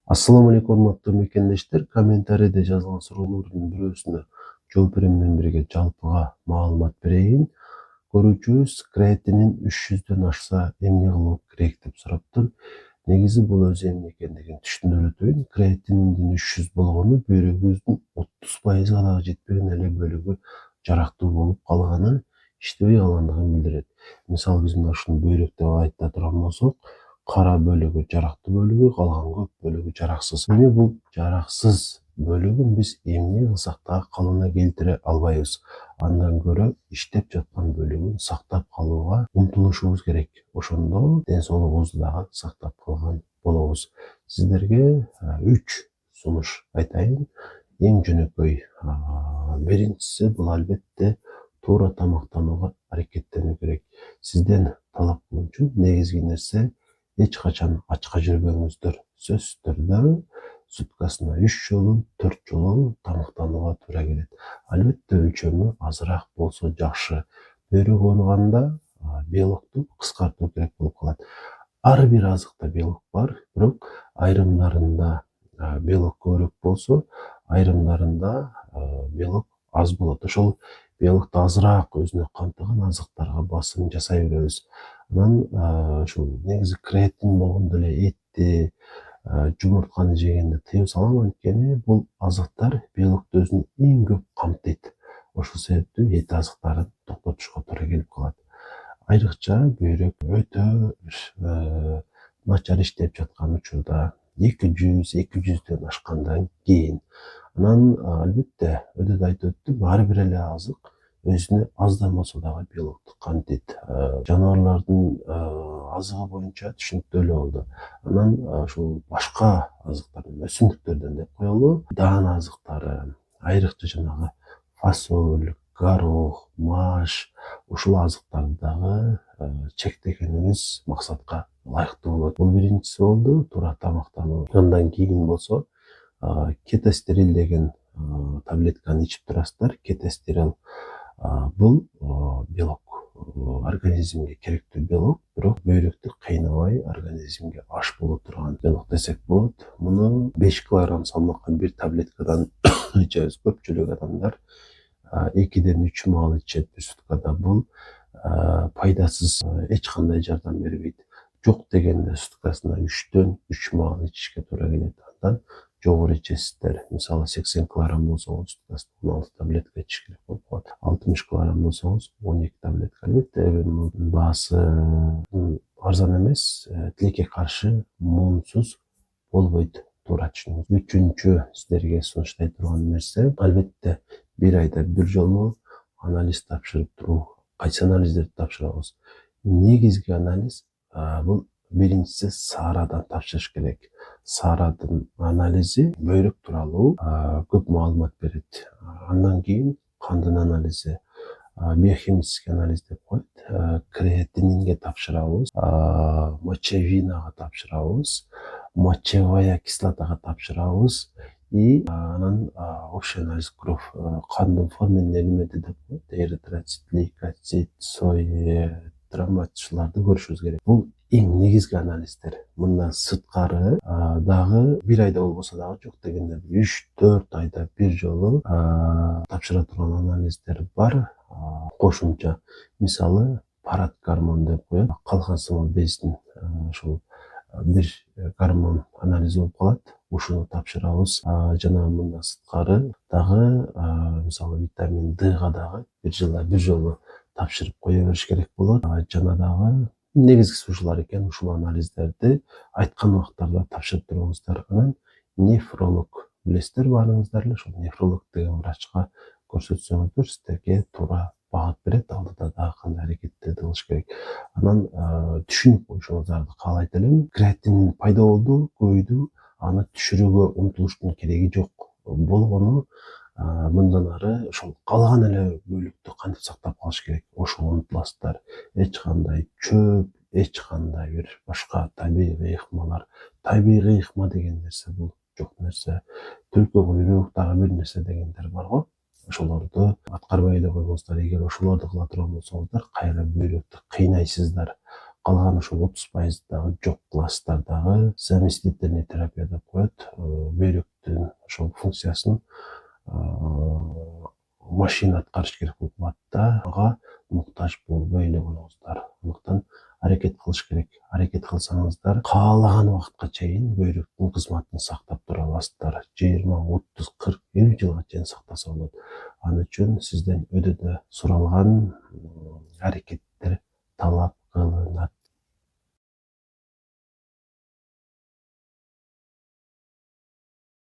Assalamu alaikum урматтуу мекендештер. Комментарийде жазылган суроолордун бирөөсүнө жооп берүү менен бирге жалпыга маалымат берейин. Көрүүчүбүз креатинин 300дөн ашса эмне кылуу керек деп сураптыр. Негизи бул өзү эмне экендигин түшүндүрүп өтөйүн. Креатининдин 300 болгону бөйрөгүбүздүн 30%га дагы жетпеген эле бөлүгү жарактуу болуп калганы, иштебей калгандыгын билдирет. Мисалы биз мына ушуну бөйрөк деп айта турган болсок, кара бөлүгү жарактуу бөлүгү, калган көп бөлүгү жараксыз. Эми бул жараксыз бөлүгүн биз эмне кылсак дагы калыбына келтире албайбыз. Андан көрө иштеп жаткан бөлүгүн сактап калууга умтулушубуз керек. Ошондо ден соолугубузду дагы сактап калган болобуз. Сиздерге 3 сунуш айтайын. Эң жөнөкөй биринчиси бул албетте туура тамактанууга аракеттенүү керек. Сизден талап кылынчу негизги нерсе эч качан ачка жүрбөңүздөр. Сөзсүз түрдө суткасына 3 жолу, 4 жолу тамактанууга туура келет. Албетте өлчөмү азыраак болсо жакшы. Бөйрөк ооруганда белокту кыскартуу керек болуп калат. Ар бир азыкта белок бар, бирок айрымдарында белок көбүрөөк болсо, айрымдарында белок аз болот. Ошол белокту азыраак өзүнө камтыган азыктарга басым жасай беребиз. Анан ушул негизи креатин болгондо эле этти, жумуртканы жегенди тыюу салам, анткени бул азыктар белокту өзүнө эң көп камтыйт. Ошол себептүү эт азыктарын токтотушка туура келип калат. Айрыкча бөйрөк өтө начар иштеп жаткан учурда 200-200дөн ашкандан кийин. Анан албетте өтө айтып өттүм, ар бир эле азык өзүнө аздан болсо дагы белокту камтыйт. Жаныбарлардын азыгы боюнча түшүнүктүү эле болду. Анан ушул башка азыктардан, өсүмдүктөрдөн деп коелу, даан азыктары, айрыкча жанагы фасоль, горох, маш, ушул азыктарды дагы чектегенибиз максатка ылайыктуу болот. Бул биринчиси болду, туура тамактануу. Андан кийин болсо кетостерил деген таблетканы ичип турасыздар. Кетостерил бул белок, организмге керектүү белок, бирок бөйрөктү кыйнабай организмге аш боло турган белок десек болот. Муну 5 кг салмакка бир таблеткадан ичебиз. Көпчүлүк адамдар 2ден 3 маал ичет бир суткада. Бул пайдасыз, эч кандай жардам бербейт. Жок дегенде суткасына 3дөн 3 маал ичишке туура келет. Андан жогору ичесиздер. Мисалы 80 кг болсоңуз, суткасына 16 таблетка ичиш керек болуп калат. 60 кг болсоңуз 12 таблетка. Албетте мунун баасы арзан эмес, тилекке каршы моонсуз болбойт, туура түшүнүңүз. Үчүнчү сиздерге сунуштай турган нерсе, албетте бир айда бир жолу анализ тапшырып туруу. Кайсы анализдерди тапшырабыз? Негизги анализ бул биринчиси саарадан тапшырыш керек. Саарадын анализи бөйрөк тууралуу көп маалымат берет. Андан кийин кандын анализи, биохимический анализ деп коет. Креатининге тапшырабыз, мочевинага тапшырабыз, мочевая кислотага тапшырабыз. И анан общий анализ кровь, кандын форменин элементи деп коет. Эритроцит, лейкоцит, сои, тромбоцит, ушуларды көрүшүбүз керек. Бул эң негизги анализдер. Мындан сырткары дагы бир айда болбосо дагы, жок дегенде 3-4 айда бир жолу тапшыра турган анализдер бар. Кошумча, мисалы, парат гормон деп коет. Калкан сымыл бездин ушул бир гормон анализи болуп калат. Ушуну тапшырабыз. Жана мындан сырткары дагы мисалы витамин Дга дагы бир жолу тапшырып кое бериш керек болот. Жана дагы негизгиси ушулар экен. Ушул анализдерди айткан убактарда тапшырып туруңуздар. Анан нефролог билесиздер баарыңыздар эле, ошол нефролог деген врачка көрсөтсөңүздөр сиздерге туура багыт берет. Алдыда дагы кандай аракеттерди кылыш керек. Анан түшүнүп коюшуңуздарды каалайт элем. Креатин пайда болду, көбөйдү, аны түшүрүүгө умтулуштун кереги жок. Болгону мындан ары ошол калган эле бөлүктү кантип сактап калыш керек, ошого умтуласыздар. Эч кандай чөп, эч кандай бир башка табигый ыкмалар. Табигый ыкма деген нерсе бул жок нерсе. Түлкү куйрук, дагы бир нерсе дегендер бар го. Ошолорду аткарбай эле койгуңуздар. Эгер ошолорду кыла турган болсоңуздар, кайра бөйрөктү кыйнайсыздар. калган ошол 30% дагы жок класстар дагы заместительный терапия деп коет. Бөйрөктүн ошол функциясын машина аткарыш керек болуп калат да, ага муктаж болбой эле коюңуздар. Андыктан аракет кылыш керек. Аракет кылсаңыздар, каалаган убакытка чейин бөйрөктүн кызматын сактап тура аласыздар. 20, 30, 40, 50 жылга чейин сактаса болот. Ал үчүн сизден өтө да суралган аракеттер, талап